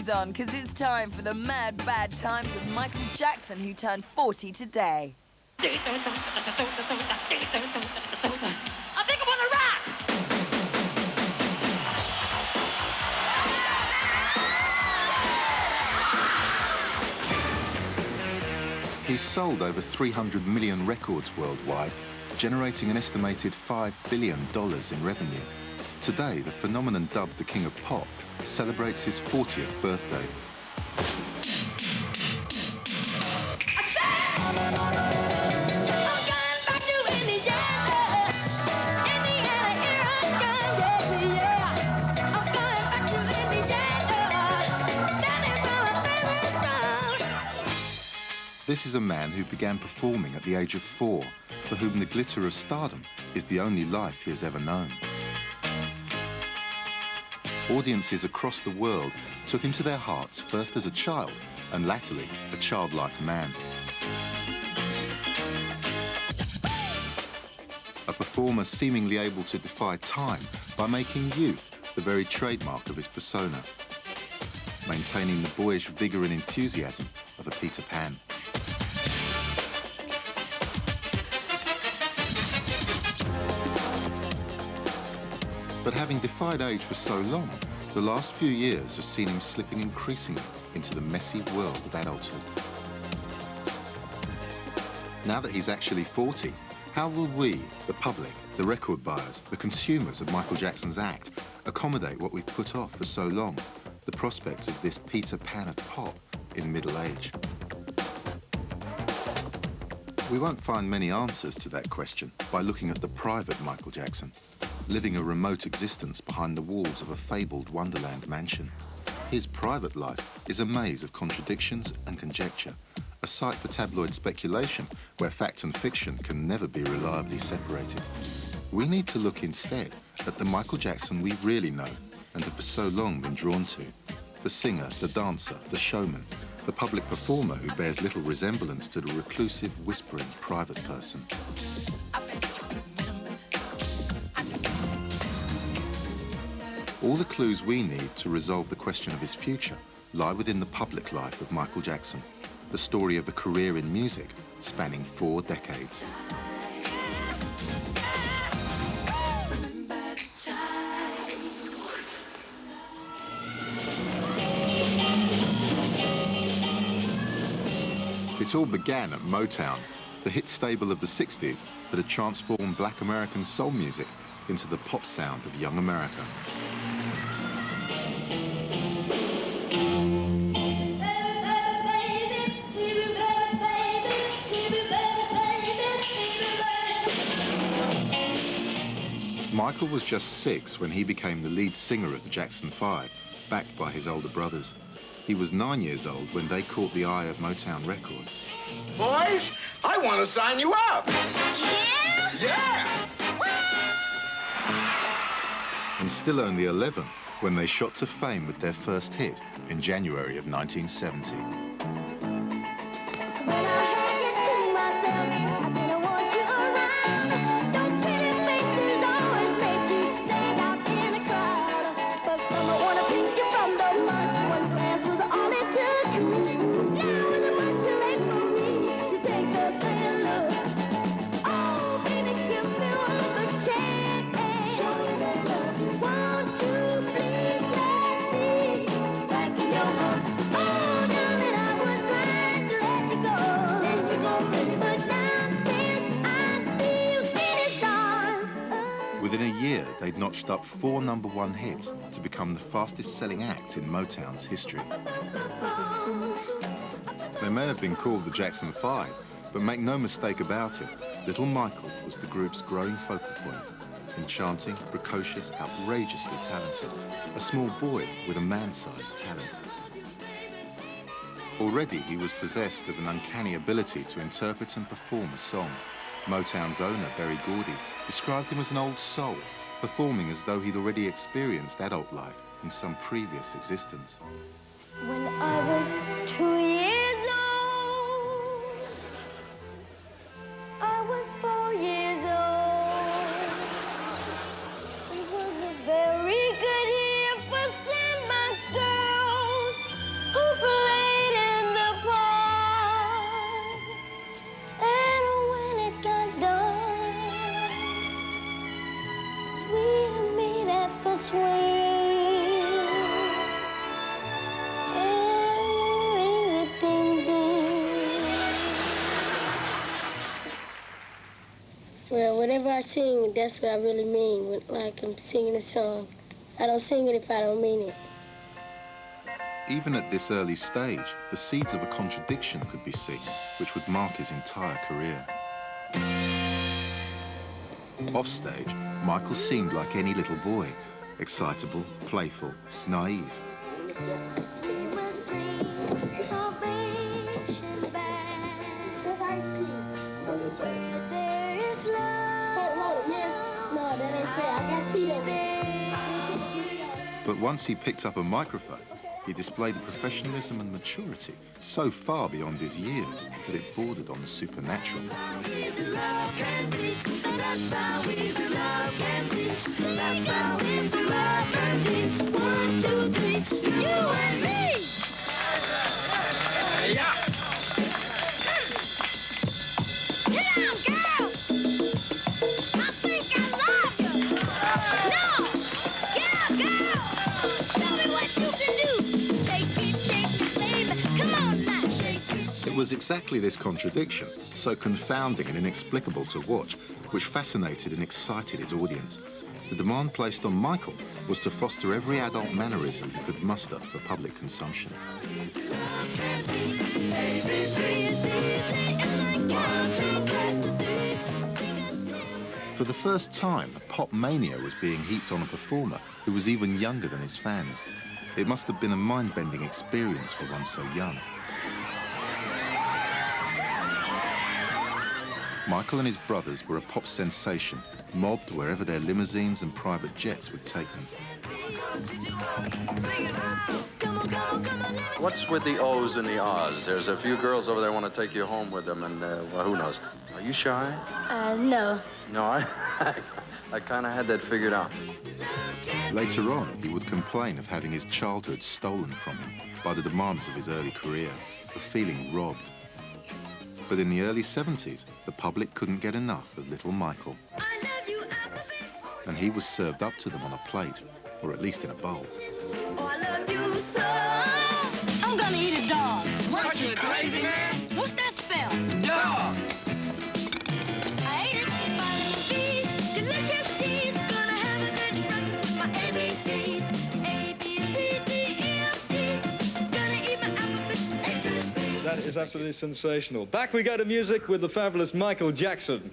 shoes on, because it's time for the mad bad times of Michael Jackson, who turned 40 today. I think I'm on a rock! He's sold over 300 million records worldwide, generating an estimated $5 billion in revenue. Today, the phenomenon dubbed the King of Pop celebrates his 40th birthday. This is a man who began performing at the age of 4, for whom the glitter of stardom is the only life he has ever known. Audiences across the world took him to their hearts first as a child and latterly a childlike man. A performer seemingly able to defy time by making youth the very trademark of his persona, maintaining the boyish vigour and enthusiasm of a Peter Pan. But having defied age for so long, the last few years have seen him slipping increasingly into the messy world of adulthood. Now that he's actually 40, how will we, the public, the record buyers, the consumers of Michael Jackson's act, accommodate what we've put off for so long, the prospects of this Peter Pan of pop in middle age? We won't find many answers to that question by looking at the private Michael Jackson, living a remote existence behind the walls of a fabled Wonderland mansion. His private life is a maze of contradictions and conjecture, a site for tabloid speculation where fact and fiction can never be reliably separated. We need to look instead at the Michael Jackson we really know and have for so long been drawn to. The singer, the dancer, the showman, the public performer who bears little resemblance to the reclusive, whispering private person. All the clues we need to resolve the question of his future lie within the public life of Michael Jackson, the story of a career in music spanning 4 decades. It all began at Motown, the hit stable of the 60s that had transformed black American soul music into the pop sound of young America. Michael was just 6 when he became the lead singer of the Jackson 5, backed by his older brothers. He was 9 years old when they caught the eye of Motown Records. Boys, I want to sign you up. Yeah? Yeah! And still only 11 when they shot to fame with their first hit in January of 1970. Within a year, they'd notched up 4 #1 hits to become the fastest-selling act in Motown's history. They may have been called the Jackson 5, but make no mistake about it, little Michael was the group's growing focal point. Enchanting, precocious, outrageously talented, a small boy with a man-sized talent. Already he was possessed of an uncanny ability to interpret and perform a song. Motown's owner, Berry Gordy, described him as an old soul, performing as though he'd already experienced adult life in some previous existence. When I was 2 years old, I was 4 years old. It was a very good year for Sandbox girls. Well, whatever I sing, that's what I really mean. Like I'm singing a song. I don't sing it if I don't mean it. Even at this early stage, the seeds of a contradiction could be seen, which would mark his entire career. Offstage, Michael seemed like any little boy, excitable, playful, naive. But once he picked up a microphone, he displayed a professionalism and maturity so far beyond his years that it bordered on the supernatural. It was exactly this contradiction, so confounding and inexplicable to watch, which fascinated and excited his audience. The demand placed on Michael was to foster every adult mannerism he could muster for public consumption. For the first time, pop mania was being heaped on a performer who was even younger than his fans. It must have been a mind-bending experience for one so young. Michael and his brothers were a pop sensation, mobbed wherever their limousines and private jets would take them. What's with the O's and the R's? There's a few girls over there want to take you home with them, and well, who knows? Are you shy? No. No, I kind of had that figured out. Later on, he would complain of having his childhood stolen from him by the demands of his early career, of feeling robbed. But in the early 70s, the public couldn't get enough of little Michael. And he was served up to them on a plate, or at least in a bowl. I'm gonna eat a dog. What, you crazy man? What's that spell? Dog. I ate it, my feet, delicious teeth. Gonna have a good breakfast with my ABCs. A, B, C, D, E, F, G. Gonna eat my applefish, A to the C. That is absolutely sensational. Back we go to music with the fabulous Michael Jackson.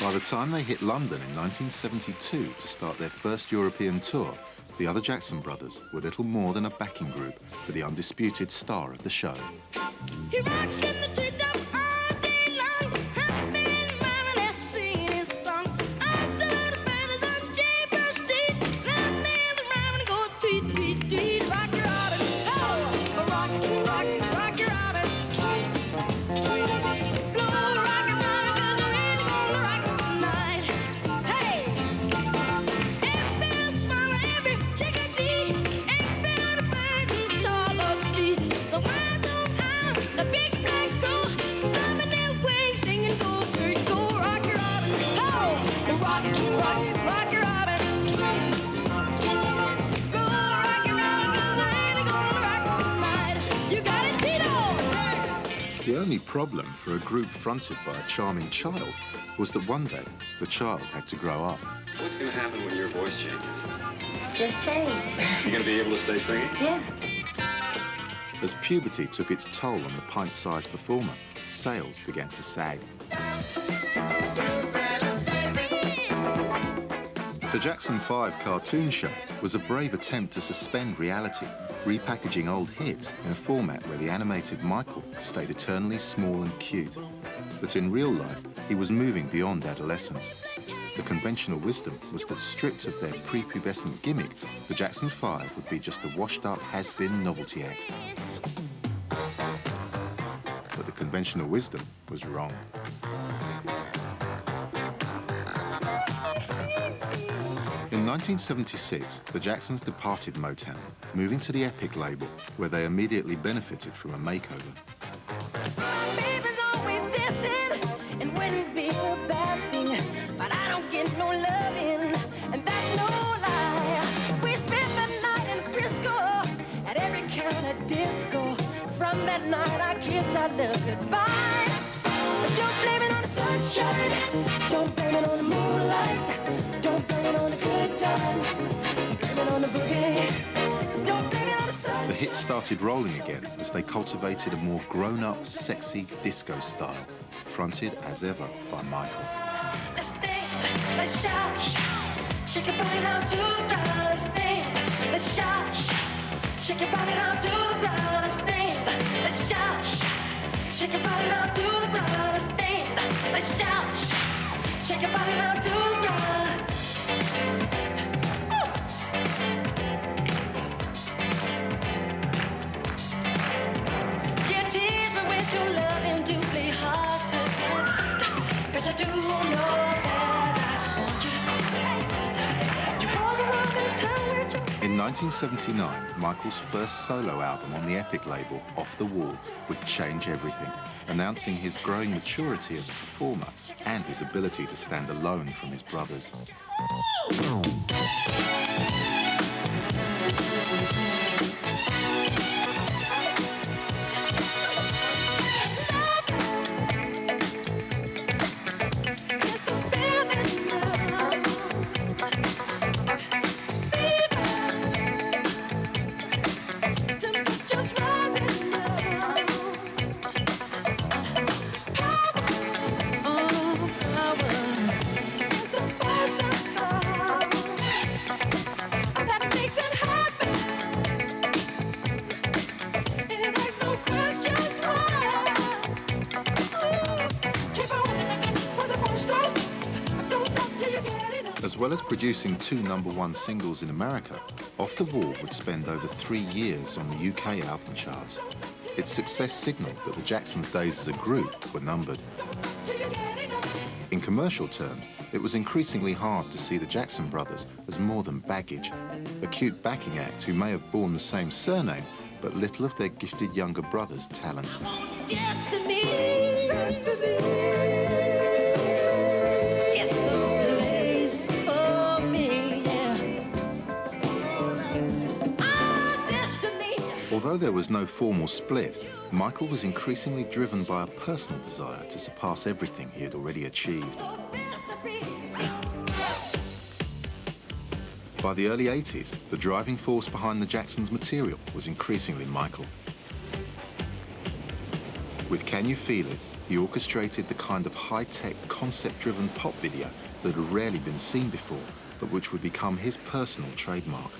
By the time they hit London in 1972 to start their first European tour, the other Jackson brothers were little more than a backing group for the undisputed star of the show. He rocks in the treetop all day long. I've been rhyming and singing his song. I do the band on Jaybird Street. Now man, the rhyming and go tweet, tweet, tweet. Rock your robin, oh, rock, rock, rock your robin. Tweet, tweet, blow, rock your robin, 'cause I'm really gonna rock you tonight. Hey, it feels fun with every chickadee. Ain't been a bird in the tall oak tree. The wild old owl, the big black crow, drumming their wings, singing go, bird, go, rock your robin, oh, rock, rock, rock your robin, tweet, tweet, blow, rock your robin, 'cause I'm really gonna rock you tonight. You got it, Tito. The only problem for a group fronted by a charming child was that one day the child had to grow up. What's going to happen when your voice changes? Just change. You going to be able to stay singing? Yeah. As puberty took its toll on the pint-sized performer, sales began to sag. The Jackson 5 cartoon show was a brave attempt to suspend reality, repackaging old hits in a format where the animated Michael stayed eternally small and cute. But in real life, he was moving beyond adolescence. The conventional wisdom was that stripped of their prepubescent gimmick, the Jackson 5 would be just a washed-up, has-been novelty act. But the conventional wisdom was wrong. In 1976, the Jacksons departed Motown, moving to the Epic label, where they immediately benefited from a makeover. Baby's always dancing and wouldn't be a bad thing, but I don't get no loving, and that's no lie. We spent the night in Frisco at every kind of disco. From that night I kissed our love goodbye. Don't blame it on the sunshine. Don't blame it on the moonlight. Don't blame it on the good times. Blame it on the boogie. Don't blame it on the sunshine. The hit started rolling again as they cultivated a more grown-up, sexy disco style, fronted as ever by Michael. Let's dance, let's shout, shake your body down to the ground. Let's dance, let's shout, shake your body down to the ground. Let's dance, let's shout, shake your body down to the ground. Let's dance, let's shout, shake your body down to the ground. You tease me with your love and do play hard to get. 'Cause I do know that I want you. You walk around this town with your In 1979, Michael's first solo album on the Epic label, Off the Wall, would change everything, announcing his growing maturity as a performer and his ability to stand alone from his brothers. Just a feeling now. Temperature just rising now. Power, oh power, is the force that makes it happen. It makes no questions why. Keep on when the phone starts. Don't stop till you get enough. As well as producing 2 #1 singles in America, Off the Wall would spend over 3 years on the UK album charts. Its success signaled that the Jacksons' days as a group were numbered. Till you get enough. In commercial terms, it was increasingly hard to see the Jackson brothers as more than baggage, a cute backing act who may have borne the same surname, but little of their gifted younger brother's talent. Destiny. It's the place for me, yeah. Our destiny. Although there was no formal split, Michael was increasingly driven by a personal desire to surpass everything he had already achieved. So recipe. By the early 80s, the driving force behind the Jacksons' material was increasingly Michael. With Can You Feel It, he orchestrated the kind of high-tech, concept-driven pop video that had rarely been seen before, but which would become his personal trademark.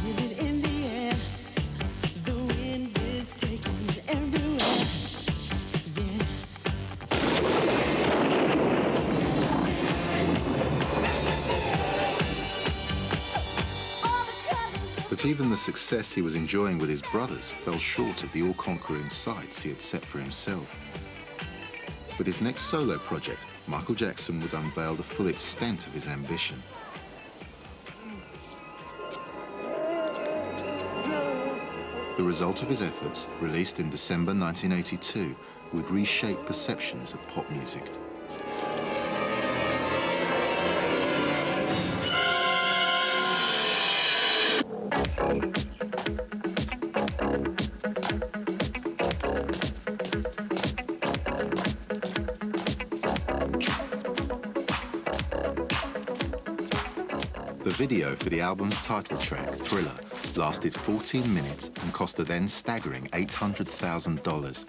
Living in the air, the wind is taking me everywhere. Yeah. All the colors of But even the success he was enjoying with his brothers fell short of the all-conquering sights he had set for himself. With his next solo project, Michael Jackson would unveil the full extent of his ambition. The result of his efforts, released in December 1982, would reshape perceptions of pop music. The video for the album's title track, Thriller, lasted 14 minutes and cost a then staggering $800,000.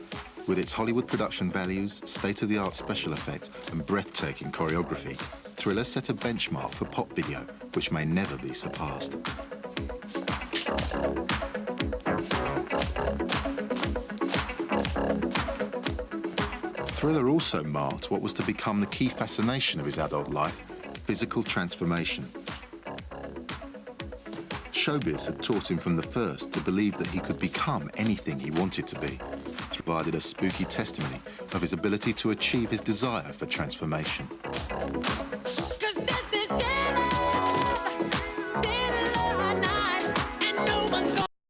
With its Hollywood production values, state-of-the-art special effects and breathtaking choreography, Thriller set a benchmark for pop video, which may never be surpassed. Thriller also marked what was to become the key fascination of his adult life, physical transformation. Showbiz had taught him from the first to believe that he could become anything he wanted to be, provided a spooky testimony of his ability to achieve his desire for transformation.